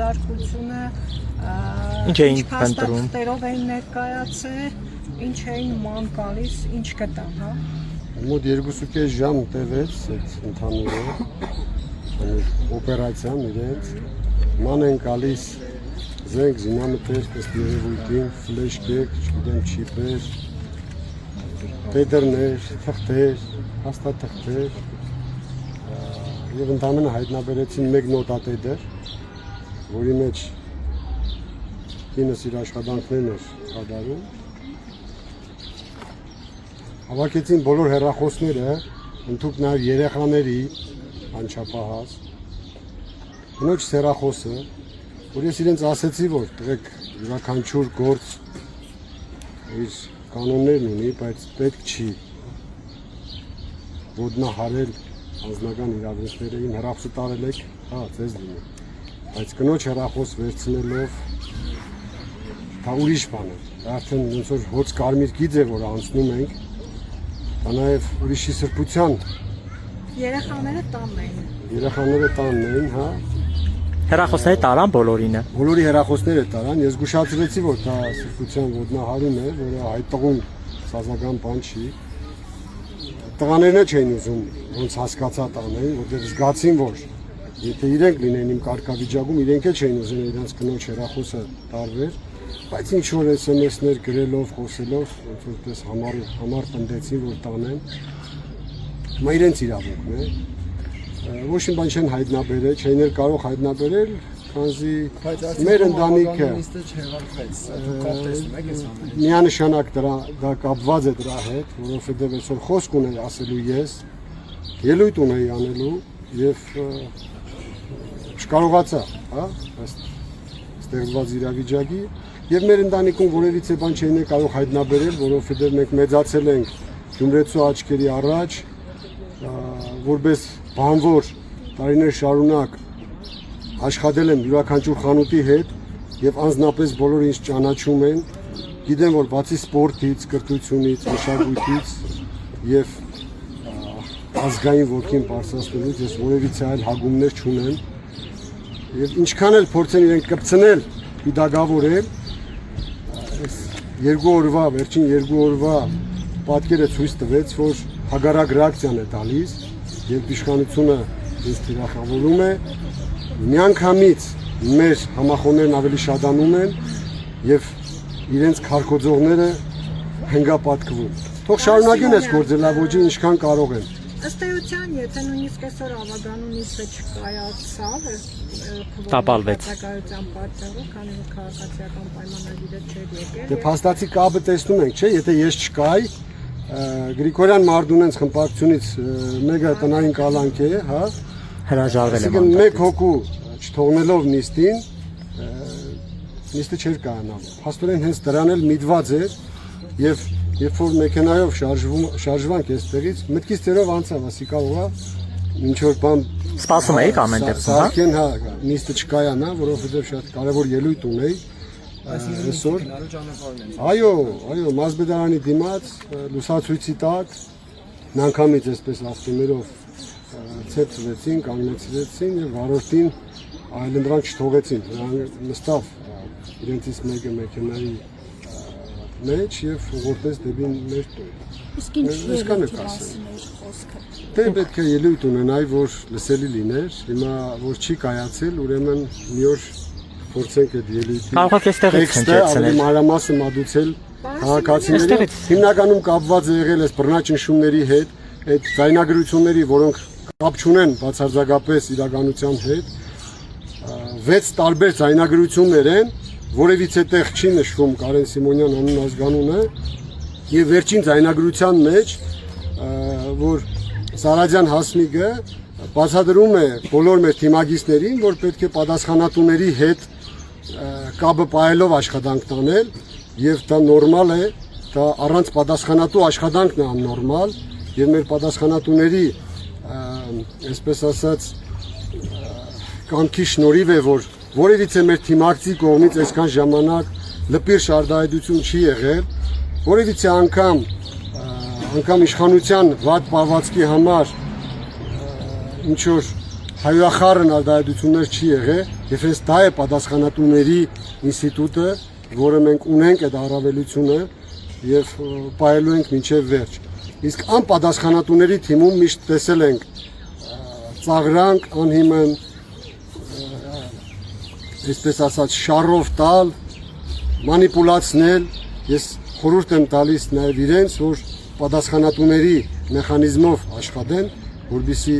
զարգությունը Ինչ էին փնտրում։ Տերով էին ներկայացել, ինչ էին ման գալիս, ինչ գտան, հա։ Մոտ 2.5 ժամ տևեց այդ ընդհանուրը օպերացիան իրենց ման են գալիս զենք զինամթեր ըստ երևույթին ֆլեշ գեկ, չգիտեմ չիպեր պետերներ, թղթեր, հաստատ թղթեր եւ ընդամենը հայտնաբերեցին մեկ նոտատետեր, որի մեջ կինս իր աշխատանքներն էր կատարում Հավաքեցին բոլոր հեռախոսները, ընդհանուր նաև երեխաների անչափահաս։ Կնոջ հեռախոսը, որ ես իրենց ասեցի, որ տղեկ յուրաքանչյուր գործ իր կանոններն ունի, բայց պետք չի ոտնահարել անձնական իրավունքները, իմ հեռախոսը տարել եք, հա, ձեզ լինի։ Բայց կնոջ հեռախոս վերցնելով դա ուրիշ բան է։ Արդեն ոնց որ հոց կարմիր գիծ է, որ անցնում ենք Դա նաև ուրիշի սրբության Երեխաները տանն էին։ Երեխաները տանն էին, հա։ Հեռախոսները տարան բոլորինը։ Բոլորի հեռախոսները տարան, ես զգուշացրեցի, որ դա սրբության ոտնահարում է, որը հայտողում սազական բան չի։ Տղաներն չէին ուզում ոնց հասկացա տանեն, որտեղ զգացին, որ եթե իրենք լինեն իմ կարգավիճակում, իրենք էլ չէին ուզում իրենց կնոջ հեռախոսը տարվեր, բայց ինչ որ SMS-ներ գրելով, խոսելով, ոնց որպես համար պնդեցին, որ տանեն։ Հիմա իրենց իրավունքն է։ Ոչ մի բան չեն հայտնաբերել, չէին էլ կարող հայտնաբերել, քանզի մեր ընտանիքը միանշանակ դա կապված է դրա հետ, որովհետև այսօր խոսք ունեի ասելու ես, ելույթ ունեի անելու եւ չկարողացա, հա, ըստ ստեղծված իրավիճակի Եվ մեր ընտանիքում որևիցե բան չէին կարող հայտնաբերել, որովհետև մենք մեծացել ենք Գյումրեցու աչքերի առաջ, որպես բանվոր տարիներ շարունակ աշխատել եմ յուրաքանչյուր խանութի հետ եւ անձնապես բոլորը ինձ ճանաչում են, գիտեմ, որ բացի սպորտից, կրթությունից, մշակույթից եւ ազգային ոգին բարձրացնելուց ես որևիցե այլ հագումներ չունեմ եւ ինչքան էլ փորձեն իրենք կպցնել, պիտակավորել Երկու օրվա, վերջին երկու օրվա պատկերը ցույց տվեց, որ հագարակ ռեակցիան է տալիս, երբ իշխանությունը ինձ թիրախավորում է, միանգամից մեր համախոհներն ավելի շատանում են եւ իրենց քարկոձողները հնգապատկվում։ Թող շարունակեն այս գործելավոճը ինչքան կարող են։ Ըստ էության, եթե նույնիսկ այսօր ավագանուն իսը չկայացավ, տապալվեց։ Քաղաքացիական պատճառով, քանի որ քաղաքացիական պայմանագիրը չէր եկել։ Դե փաստացի կապը տեսնում ենք, չէ՞, եթե ես չկայի, Գրիգորյան Մարդունենց խմբակցությունից մեկը տնային կալանք է, հա, Հրաժարվել եմ։ Այսինքն մեկ հոգու չթողնելով նիստին, նիստը չէր կայանալու։ Փաստորեն հենց դրան էլ միտված էր եւ երբ որ մեքենայով շարժվանք այստեղից, մտքից ծերով անցավ, ասի կարողա ինչ որ բան Սպասում էիք ամեն դեպքում, հա։ Սարքեն, հա, նիստը չկայանա, որովհետեւ շատ կարևոր ելույթ ունեի այսօր։ Այո, Մազբեդարանի դիմաց լուսացույցի տակ նանկամից այսպես ավտոներով ցեպցվեցին, կանգնեցրեցին եւ վարորդին այլընտրանք չթողեցին։ Նրանք նստավ իրենցից մեկը մեքենայի մեջ եւ ուղղորդեց դեպի մեր տուն։ Իսկ ինչ ելույթ խոսքը։ Դե պետք է ելույթ ունենայի, որ լսելի լիներ, հիմա որ չի կայացել, ուրեմն մի օր փորձենք այդ ելույթի Կարող եք այստեղից հնչեցնել։ Մանրամասը մատուցել քաղաքացիներին, հիմնականում կապված է եղել այս բռնաճնշումների հետ, այդ ձայնագրությունների, որոնք կապ չունեն բացարձակապես իրականության հետ, 6 տարբեր ձայնագրություններ են, որևիցե տեղ չի նշվում Կարեն Սիմոնյան անուն ազգանունը, եւ վերջին ձայնագրության մեջ, որ Սարաջան Հասմիկը բացատրում է բոլոր մեր թիմագիստներին, որ պետք է պատասխանատուների հետ կապը պահելով աշխատանք տանել եւ դա նորմալ է, դա առանց պատասխանատու աշխատանքն է աննորմալ եւ մեր պատասխանատուների այսպես ասած կամքի շնորհիվ է, որ որևիցե մեր թիմակցի կողմից այսքան ժամանակ լպիր շարդայդություն չի եղել, որևիցե անգամ իշխանության վատ պահվածքի համար ինչ որ հայրախառն արտահայտություններ չի եղել, եւ հենց դա է պատասխանատուների ինստիտուտը, որը մենք ունենք այդ առավելությունը եւ պայելու ենք մինչեւ վերջ։ Իսկ անպատասխանատուների թիմում միշտ տեսել ենք ծաղրանք, անհիմն, այսպես ասած, շարով տալ, մանիպուլացնել, ես խորհուրդ եմ տալիս նաեւ իրենց, որ պատասխանատուների մեխանիզմով աշխատեն, որպեսզի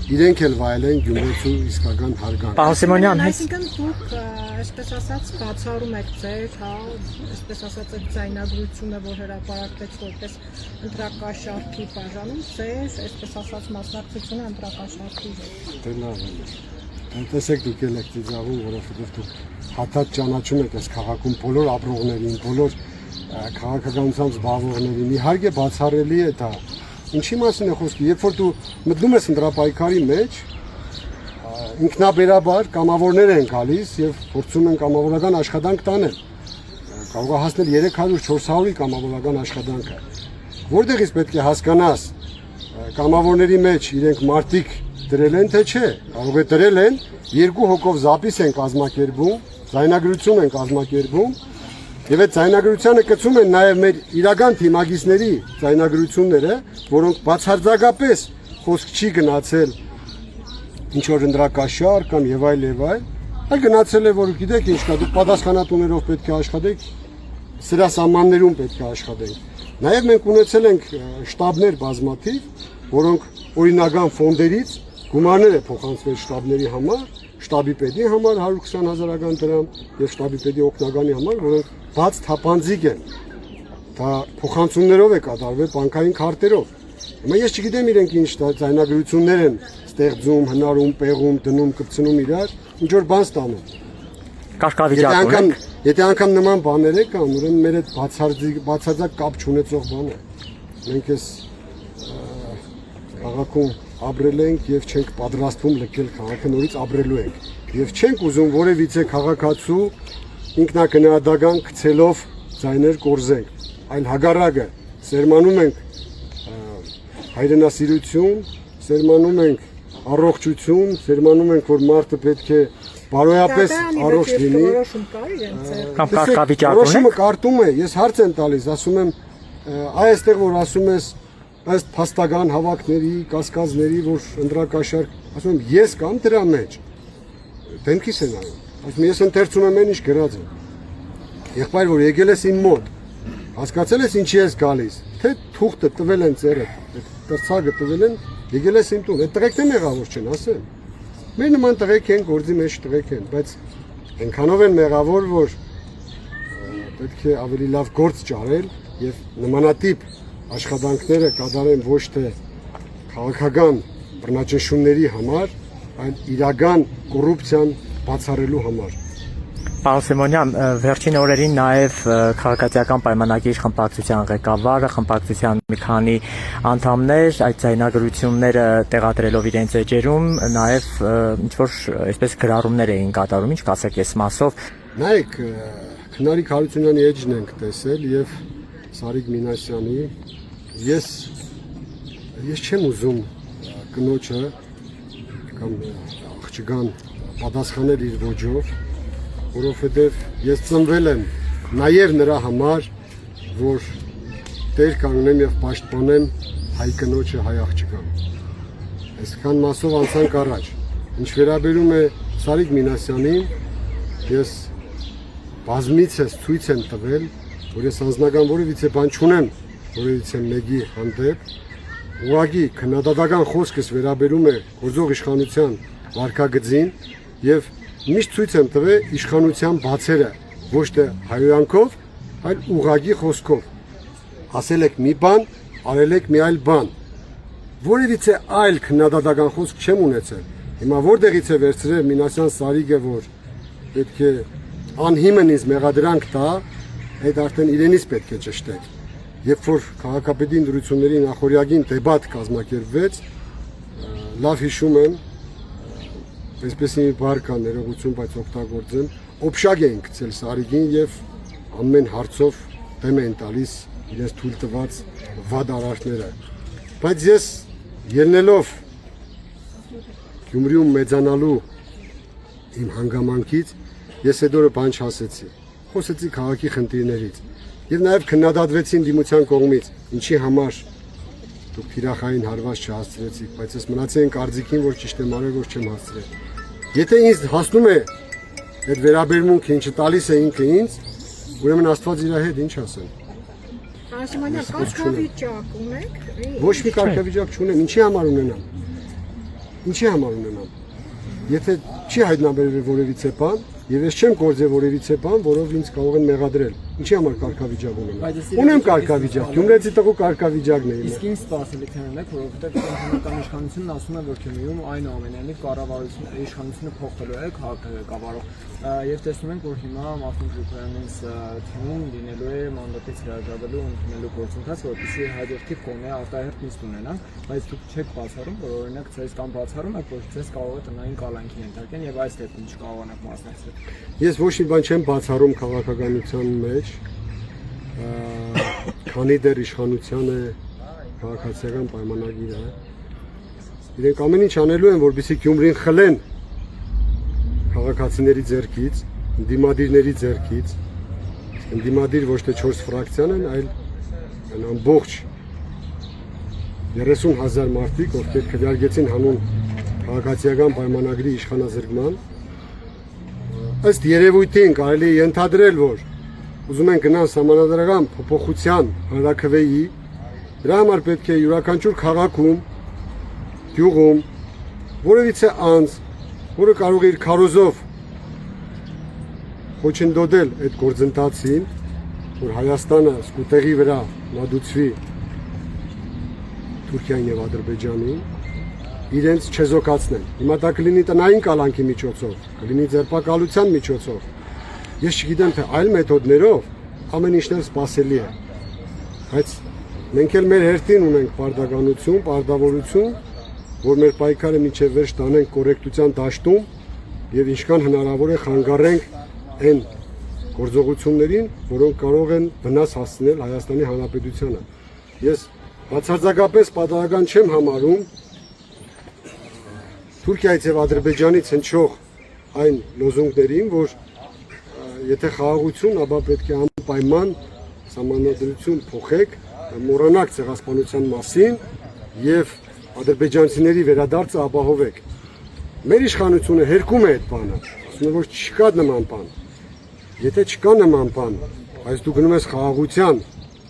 իրենք էլ վայելեն Գյումրեցու իսկական հարգանքը։ Պարոն Սիմոնյան, Այսինքն դուք, այսպես ասած, բացառում եք ձեր, հա, այսպես ասած, այդ ձայնագրությունը, որ հրապարակվեց որպես ընտրակաշարքի բաժանում, ձեր, այսպես ասած, մասնակցությունը ընտրակաշարքի հետ։ Դե լավ է։ Տեսեք դուք էլ եք ծիծաղում, որովհետև դուք հատած ճանաչում եք այս քաղաքում բոլոր ապրողներին, բոլոր քաղաքականությամբ զբաղվողներին։ Իհարկե բացառելի է դա։ Ինչի մասին է խոսքը, երբ որ դու մտնում ես ընտրապայքարի մեջ, ինքնաբերաբար կամավորներ են գալիս եւ փորձում են կամավորական աշխատանք տանել։ Կարող է հասնել 300-400-ի կամավորական աշխատանքը։ Որտեղից պետք է հասկանաս, կամավորների մեջ իրենք մարտիկ դրել են թե չէ, կարող է դրել են, 2 հոգով զապիս են կազմակերպում, ձայնագրություն են կազմակերպում, եւ այդ ձայնագրությանը կցում են նաեւ մեր իրական թիմագիծների ձայնագրությունները, որոնք բացարձակապես խոսք չի գնացել ինչ որ ընդրակաշար կամ եւ այլ, այլ գնացել է, որ գիտեք ինչ կա, դուք պատասխանատուներով պետք է աշխատեք, սրա սահմաններում պետք է աշխատենք։ Նաեւ մենք ունեցել ենք շտաբներ բազմաթիվ, որոնք օրինական ֆոնդերից գումարներ է փոխանցվել շտաբների համար, շտաբի պետի համար 120,000 դրամ եւ շտաբի պետի օգնականի համար, որոնք բաց թափանցիկ են։ Դա փոխանցումներով է կատարվել, բանկային քարտերով։ Հիմա ես չգիտեմ իրենք ինչ ձայնագրություններ են ստեղծում, հնարում, պեղում, դնում, կպցնում իրար, ինչ որ բան ստանում։ Կարգավիճակ ունեք։ Եթե անգամ նման բաներ կան, ուրեմն մեր այդ բացարձակ կապ չունեցող բան է։ Մենք էս քաղաքում ապրել ենք եւ չենք պատրաստվում լքել քաղաքը, նորից ապրելու ենք։ Եվ չենք ուզում որևիցե քաղաքացու ինքնակնահատական գցելով ձայներ կորզենք, այլ հակառակը սերմանում ենք հայրենասիրություն, սերմանում ենք առողջություն, սերմանում ենք, որ մարդը պետք է բարոյապես առողջ լինի։ Կամ կարգավիճակ ունեք։ Որոշումը կարտում է, ես հարց եմ տալիս, ասում եմ, այստեղ որ ասում ես ըստ փաստական հավաքների, կասկածների, որ ընտրակաշար, ասում եմ, ես կամ դրա մեջ։ Դեմքիս են նայում։ Ասում ես ընթերցում եմ այն ինչ գրած է։ Եղբայր որ եկել ես իմ մոտ, հասկացել ես ինչի ես գալիս, թե թուղթը տվել են ծերդ, տրցակը տվել են, եկել ես իմ տուն։ Այդ տղեկն մեղավոր չեն, ասեմ։ Մեր նման տղեկ են, գործի մեջ տղեկ են, բայց այնքանով են մեղավոր, որ պետք է ավելի լավ գործ ճարել եւ նմանատիպ աշխատանքները կատարեն ոչ թե քաղաքական բռնաճնշումների համար, այլ իրական կոռուպցիան բացառելու համար։ Պարոն Սիմոնյան, վերջին օրերին նաև քաղաքացիական պայմանագիր խմբակցության ղեկավարը, խմբակցության մի քանի անդամներ այդ ձայնագրությունները տեղադրելով իրենց էջերում նաև ինչ-որ այսպես գրառումներ էին կատարում, ինչ կասեք այս մասով։ Նայեք, Քնարիկ Հարությունյանի էջն ենք տեսել եւ Սարիկ Մինասյանի, ես չեմ ուզում կնոջը կամ աղջկան պատասխանել իր ոճով, որովհետև ես ծնվել եմ նաև նրա համար, որ տեր կանգնեմ եւ պաշտպանեմ հայ կնոջը, հայ աղջկան։ Այսքան մասով անցանք առաջ։ Ինչ վերաբերում է Սարիկ Մինասյանին, ես բազմիցս ցույց եմ տվել, որ ես անձնական որևիցե բան չունեմ, որևիցե մեկի հանդեպ, ուղղակի քննադատական խոսքս վերաբերում է գործող իշխանության վարքագծին եւ միշտ ցույց եմ տվել իշխանության բացերը, ոչ թե հայրանքով, այլ ուղղակի խոսքով։ Ասել եք մի բան, արել եք մի այլ բան։ Որևիցե այլ քննադատական խոսք չեմ ունեցել։ Հիմա որտեղից է վերցրել Մինասյան Սարիկը, որ պետք է անհիմն ինձ մեղադրանք տա, այդ արդեն իրենից պետք է ճշտել։ Երբ որ քաղաքապետի ընտրությունների նախօրյակին դեբատ կազմակերպվեց, լավ հիշում եմ, այսպես մի բառ կա ներողություն, բայց օգտագործեմ, օբշակ էին գցել Սարիկին եւ ամեն հարցով դեմ են տալիս իրենց թույլ տված վատ արարքները։ Բայց ես ելնելով Գյումրիում մեծանալու իմ հանգամանքից ես այդ օրը բան չասեցի։ Խոսեցի քաղաքի խնդիրներից եւ նաեւ քննադատվեցին դիմության կողմից, ինչի համար դուք թիրախային հարված չհասցրեցիք, բայց ես մնացի այն կարծիքին, որ ճիշտ եմ արել, որ չեմ հասցրել։ Եթե ինձ հասնում է այդ վերաբերմունքը, ինչը տալիս է ինքը ինձ, ուրեմն Աստված իր հետ ինչ ասեն։ Արսիմանյան, կարգավիճակ ունեք։ Ոչ մի կարգավիճակ չունեմ, ինչի համար ունենամ։ Ինչի համար ունենամ։ Եթե չի հայտնաբերվել որևիցե բան, եւ ես չեմ գործել որևիցե բան, որով ինձ կարող են մեղադրել։ Ինչի համար կարգավիճակ ունենամ։ Ունեմ կարգավիճակ, Գյումրեցի տղու կարգավիճակն է իմ։ Իսկ ինչ սպասելիք ունեք, որովհետեւ կենտրոնական իշխանությունն ասում է, որ Գյումրիում այնուամենայնիվ կառավարությունը իշխանությունը փոխելու է քաղաքավարող եւ տեսնում ենք, որ հիմա Մարտին Ժուլիանից թիմում լինելու է մանդատից հրաժարվելու ընդունելու գործընթաց, որպեսզի հաջորդիվ կողմը արտահերթ նիստ ունենան, բայց դուք չեք բացառում, որ օրինակ ցես կամ բացառում եք, որ ցես կարող է տնային կալանքի ենթարկեն եւ այս դեպքում չկարողանաք մասնակցել։ Ես ոչ մի բան չեմ բացառում քաղաքականության մեջ, քանի դեռ իշխանության է քաղաքացիական պայմանագիրը։ Իրենք ամեն ինչ անելու են, որպեսզի Գյումրին խլեն քաղաքացիների ձեռքից, դիմադիրների ձեռքից, դիմադիր ոչ թե 4 ֆրակցիան են, այլ ամբողջ 30,000 մարդիկ, ովքեր քվեարկեցին հանուն քաղաքացիական պայմանագրի իշխանազրկման, ըստ երևույթին կարելի է ենթադրել, որ ուզում են գնան սահմանադրական փոփոխության հանրաքվեի, դրա համար պետք է յուրաքանչյուր քաղաքում, գյուղում, որևիցե անձ, որը կարող է իր քարոզով խոչընդոտել այդ գործընթացին, որ Հայաստանը սկուտեղի վրա մատուցվի Թուրքիային եւ Ադրբեջանին, իրենց չեզոքացնեն։ Հիմա դա կլինի տնային կալանքի միջոցով, կլինի ձերբակալության միջոցով։ Ես չգիտեմ, թե այլ մեթոդներով ամեն ինչն էլ սպասելի է։ Բայց մենք էլ մեր հերթին ունենք պարտականություն, պարտավորություն, որ մեր պայքարը մինչև վերջ տանենք կոռեկտության դաշտում եւ ինչքան հնարավոր է խանգարենք այն գործողություններին, որոնք կարող են վնաս հասցնել Հայաստանի Հանրապետությանը։ Ես բացարձակապես պատահական չեմ համարում Թուրքիայից եւ Ադրբեջանից հնչող այն լոզունգներին, որ եթե խաղաղություն, ապա պետք է անպայման սահմանադրություն փոխեք, մոռանաք ցեղասպանության մասին եւ ադրբեջանցիների վերադարձը ապահովեք։ Մեր իշխանությունը հերքում է այդ բանը, ասում է, որ չկա նման բան։ Եթե չկա նման բան, այս դու գնում ես խաղաղության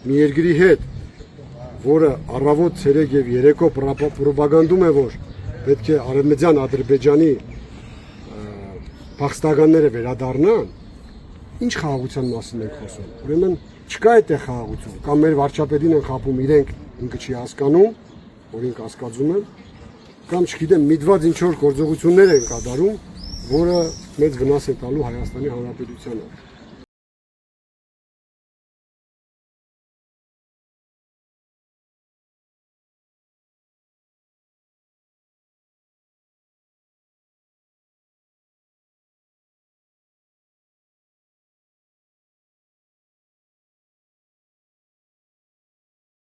մի երկրի հետ, որը առավոտ, ցերեկ եւ երեկո պրոպագանդում է, որ պետք է Արևմտյան Ադրբեջանի փախստականները վերադառնան, ինչ խաղաղության մասին ենք խոսում։ Ուրեմն չկա այդտեղ խաղաղություն, կամ մեր վարչապետին են խաբում իրենք, ինքը չի հասկանում, որ ինքը հասկացում են, կամ չգիտեմ, միտված ինչ որ գործողություններ են կատարում, որը մեծ վնաս է տալու Հայաստանի Հանրապետությանը։